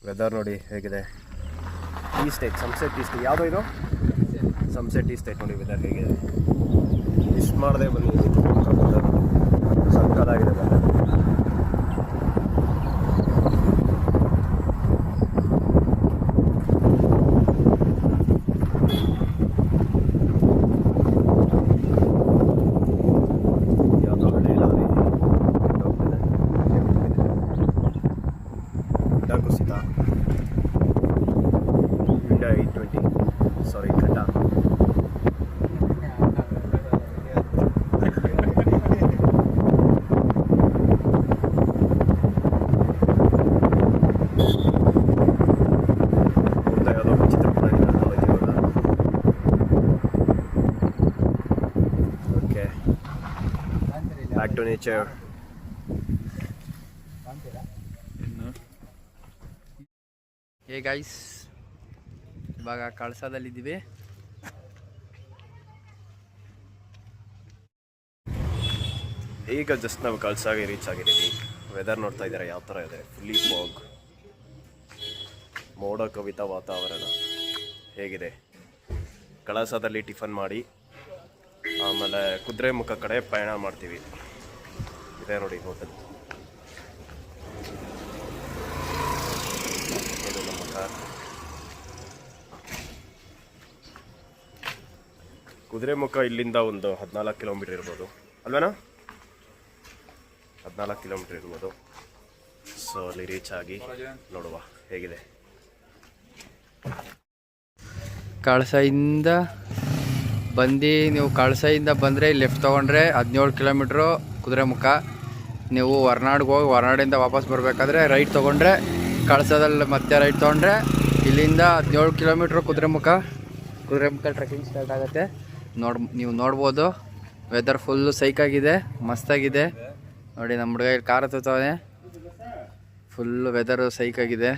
Weather ನೋಡಿ ಹೇಗಿದೆ. Tea estate, sunset tea estate. ಯಾವುದೋ ಇದು ಸನ್ಸೆಟ್ ಟೀ ಸ್ಟೇಟ್ ನೋಡಿ ವೆದರ್ ಹೇಗಿದೆ. ಇಷ್ಟು ಮಾಡದೆ ಬನ್ನಿ, ಸಕ್ಕತ್ತಾಗಿದೆ weather. Back to nature. Hey guys, ಇವಾಗ ಕಳಸದಲ್ಲಿದ್ದೀವಿ. ಈಗ ಜಸ್ಟ್ ನಾವು ಕಳಸಾಗಿ ರೀಚ್ ಆಗಿದ್ದೀವಿ. ವೆದರ್ ನೋಡ್ತಾ ಇದ್ದಾರೆ ಯಾವ ಥರ ಇದೆ. ಫುಲ್ಲಿ ಫಾಗ್, ಮೋಡ ಕವಿತ ವಾತಾವರಣ ಹೇಗಿದೆ. ಕಳಸದಲ್ಲಿ ಟಿಫನ್ ಮಾಡಿ ಆಮೇಲೆ ಕುದುರೆಮುಖ ಕಡೆ ಪಯಣ ಮಾಡ್ತೀವಿ. ಇದೆ ನೋಡಿ ಹೋಟೆಲ್, ಇದು ನಮ್ಮ ಕಾರ್. ಕುದುರೆಮುಖ ಇಲ್ಲಿಂದ ಒಂದು 14 ಕಿಲೋಮೀಟರ್ ಇರ್ಬೋದು ಅಲ್ವೇನಾ? 14 ಕಿಲೋಮೀಟರ್ ಇರ್ಬೋದು. ಸೊ ಅಲ್ಲಿ ರೀಚ್ ಆಗಿ ನೋಡುವ ಹೇಗಿದೆ. ಕಳಸದಿಂದ ಬಂದು ನೀವು ಕಳಸದಿಂದ ಬಂದರೆ ಲೆಫ್ಟ್ ತೊಗೊಂಡ್ರೆ 17 ಕಿಲೋಮೀಟ್ರು ಕುದುರೆಮುಖ. ನೀವು ಹೊರನಾಡಿಗೆ ಹೋಗಿ ಹೊರನಾಡಿಂದ ವಾಪಸ್ ಬರಬೇಕಾದ್ರೆ ರೈಟ್ ತೊಗೊಂಡ್ರೆ, ಕಳಸದಲ್ಲಿ ಮತ್ತೆ ರೈಟ್ ತೊಗೊಂಡ್ರೆ ಇಲ್ಲಿಂದ 17 ಕಿಲೋಮೀಟ್ರು ಕುದುರೆಮುಖ ಟ್ರೆಕ್ಕಿಂಗ್ ಸ್ಟಾರ್ಟ್ ಆಗುತ್ತೆ. ನೀವು ನೋಡ್ಬೋದು ವೆದರ್ ಫುಲ್ಲು ಸೈಕಾಗಿದೆ, ಮಸ್ತಾಗಿದೆ ನೋಡಿ. ನಮ್ಮ ಹುಡುಗ ಇಲ್ಲಿ ಕಾರ್ ಹತ್ತುತ್ತವನೆ. ಫುಲ್ಲು ವೆದರು ಸೈಕಾಗಿದೆ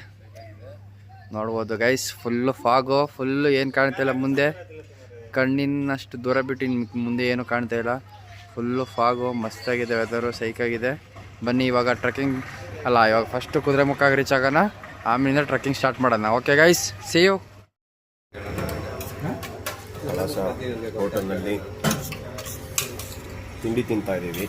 ನೋಡ್ಬೋದು ಗೈಸ್. ಫುಲ್ಲು ಫಾಗು, ಫುಲ್ಲು ಏನು ಕಾಣ್ತಾಯಿಲ್ಲ ಮುಂದೆ, ಕಣ್ಣಿನಷ್ಟು ದೂರ ಬಿಟ್ಟು ಮುಂದೆ ಏನು ಕಾಣ್ತಾ ಇಲ್ಲ. ಫುಲ್ಲು ಫಾಗು, ಮಸ್ತಾಗಿದೆ ವೆದರು, ಸೈಕಾಗಿದೆ. ಬನ್ನಿ ಇವಾಗ ಟ್ರೆಕ್ಕಿಂಗ್ ಅಲ್ಲ, ಇವಾಗ ಫಸ್ಟು ಕುದುರೆಮುಖ ರೀಚ್ ಆಗೋಣ, ಆಮೇಲಿಂದ ಟ್ರೆಕ್ಕಿಂಗ್ ಸ್ಟಾರ್ಟ್ ಮಾಡೋಣ. Okay guys, see you. Kalasa ಹೋಟೆಲ್ನಲ್ಲಿ ತಿಂಡಿ ತಿಂತಾ ಇದ್ದೀವಿ.